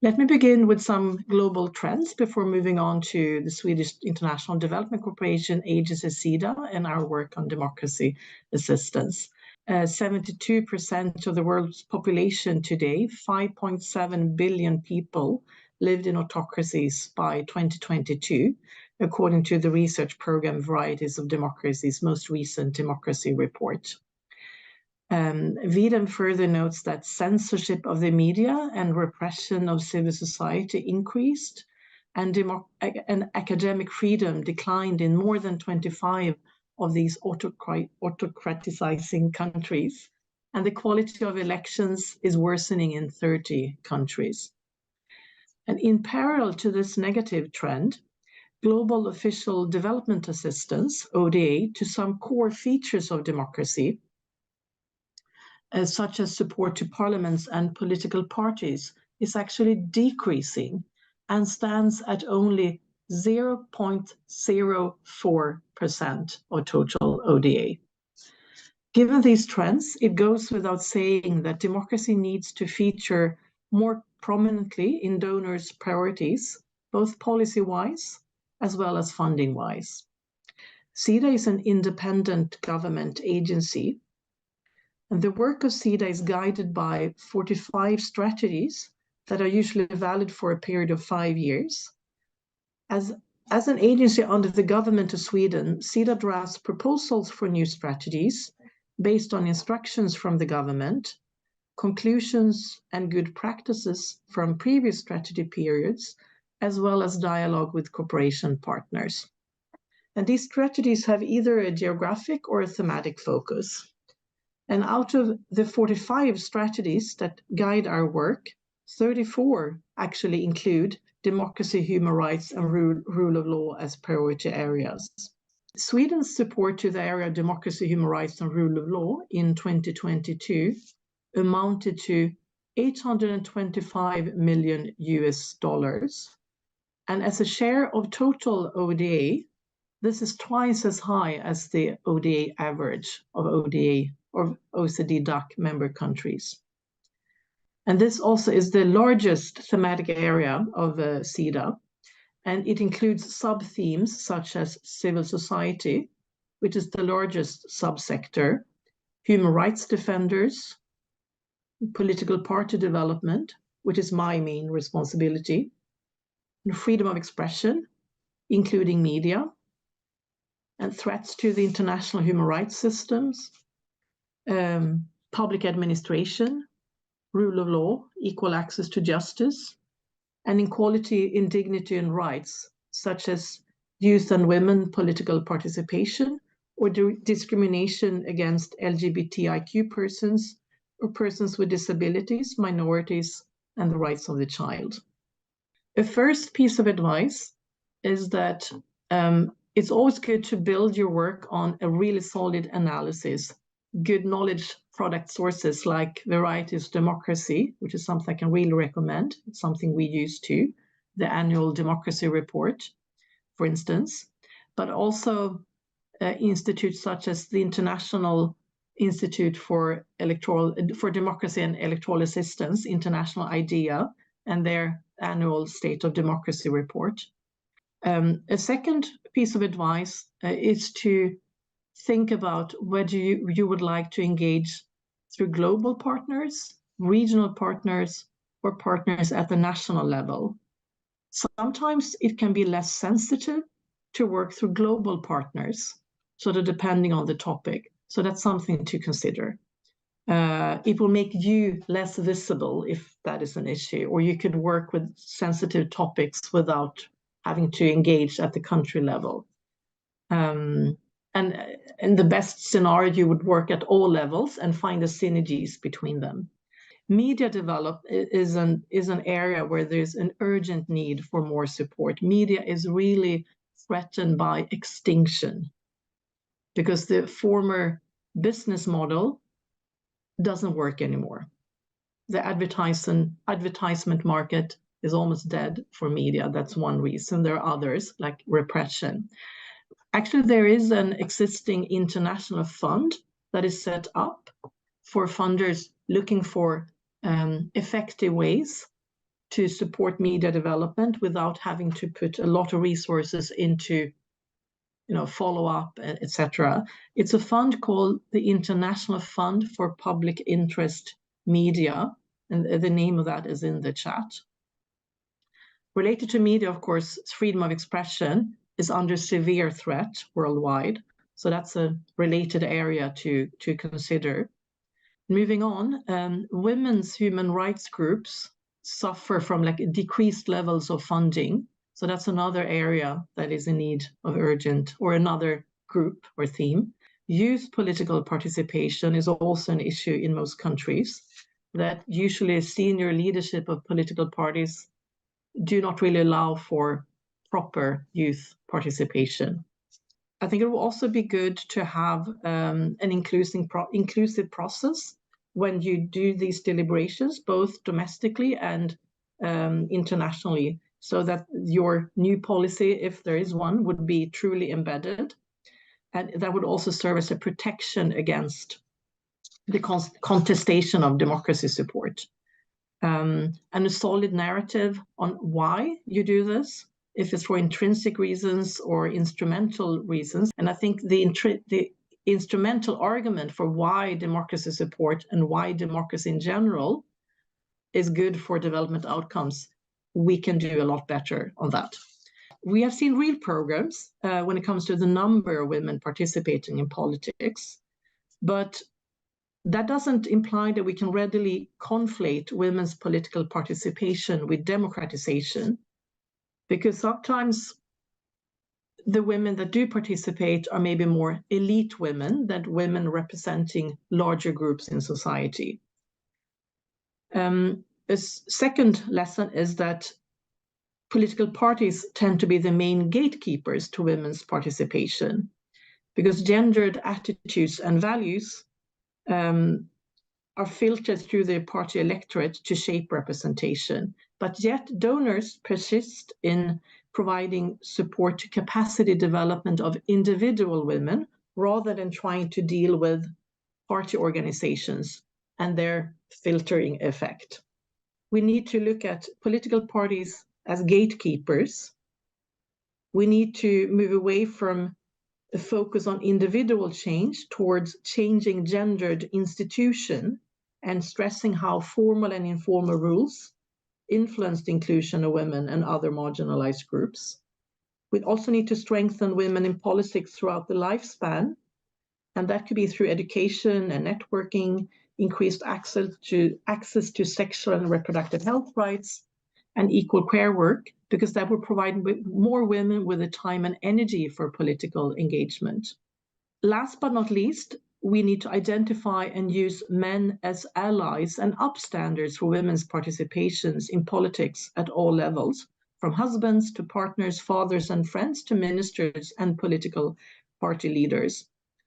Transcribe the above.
Let me begin with some global trends before moving on to the Swedish International Development Corporation, agency SIDA, and our work on democracy assistance. 72% of the world's population today, 5.7 billion people, lived in autocracies by 2022, according to the research program Varieties of Democracies' most recent democracy report. Videm further notes that censorship of the media and repression of civil society increased, and academic freedom declined in more than 25 of these autocratizing countries, and the quality of elections is worsening in 30 countries. And in parallel to this negative trend, global official development assistance, ODA, to some core features of democracy, such as support to parliaments and political parties, is actually decreasing and stands at only 0.04% of total ODA. Given these trends, it goes without saying that democracy needs to feature more prominently in donors' priorities, both policy-wise as well as funding-wise. SIDA is an independent government agency, and the work of SIDA is guided by 45 strategies that are usually valid for a period of 5 years. As an agency under the government of Sweden, SIDA drafts proposals for new strategies based on instructions from the government, conclusions and good practices from previous strategy periods, as well as dialogue with cooperation partners. And these strategies have either a geographic or a thematic focus. And out of the 45 strategies that guide our work, 34 actually include democracy, human rights, and rule of law as priority areas. Sweden's support to the area of democracy, human rights, and rule of law in 2022 amounted to $825 million. And as a share of total ODA, this is twice as high as the ODA average of ODA or OECD DAC member countries. And this also is the largest thematic area of SIDA, and it includes sub-themes such as civil society, which is the largest subsector, human rights defenders, political party development, which is my main responsibility, and freedom of expression, including media, and threats to the international human rights systems, public administration, rule of law, equal access to justice, and equality in dignity and rights, such as youth and women political participation, or discrimination against LGBTIQ persons, or persons with disabilities, minorities, and the rights of the child. The first piece of advice is that it's always good to build your work on a really solid analysis, good knowledge product sources like Varieties Democracy, which is something I can really recommend. It's something we use too, the annual democracy report, for instance, but also institutes such as the International Institute for Democracy and Electoral Assistance, International IDEA, and their annual State of Democracy report. A second piece of advice is to think about whether you would like to engage through global partners, regional partners, or partners at the national level. Sometimes it can be less sensitive to work through global partners, sort of depending on the topic. So that's something to consider. It will make you less visible if that is an issue, or you could work with sensitive topics without having to engage at the country level. And in the best scenario, you would work at all levels and find the synergies between them. Media development is an area where there's an urgent need for more support. Media is really threatened by extinction because the former business model doesn't work anymore. The advertisement market is almost dead for media. That's one reason. There are others, like repression. Actually, there is an existing international fund that is set up for funders looking for effective ways to support media development without having to put a lot of resources into follow-up, etc. It's a fund called the International Fund for Public Interest Media, and the name of that is in the chat. Related to media, of course, freedom of expression is under severe threat worldwide. So that's a related area to consider. Moving on, women's human rights groups suffer from decreased levels of funding. So that's another area that is in need of urgent, or another group or theme. Youth political participation is also an issue in most countries, that usually senior leadership of political parties do not really allow for proper youth participation. I think it will also be good to have an inclusive process when you do these deliberations, both domestically and internationally, so that your new policy, if there is one, would be truly embedded. And that would also serve as a protection against the contestation of democracy support. And a solid narrative on why you do this, if it's for intrinsic reasons or instrumental reasons. And I think the instrumental argument for why democracy support and why democracy in general is good for development outcomes, we can do a lot better on that. We have seen real programs when it comes to the number of women participating in politics, but that doesn't imply that we can readily conflate women's political participation with democratization, because sometimes the women that do participate are maybe more elite women than women representing larger groups in society. A second lesson is that political parties tend to be the main gatekeepers to women's participation, because gendered attitudes and values are filtered through the party electorate to shape representation. But yet donors persist in providing support to capacity development of individual women rather than trying to deal with party organizations and their filtering effect. We need to look at political parties as gatekeepers. We need to move away from a focus on individual change towards changing gendered institution and stressing how formal and informal rules influenced inclusion of women and other marginalized groups. We also need to strengthen women in politics throughout the lifespan, and that could be through education and networking, increased access to sexual and reproductive health rights, and equal care work, because that will provide more women with the time and energy for political engagement. Last but not least, we need to identify and use men as allies and upstanders for women's participations in politics at all levels, from husbands to partners, fathers and friends to ministers and political party leaders.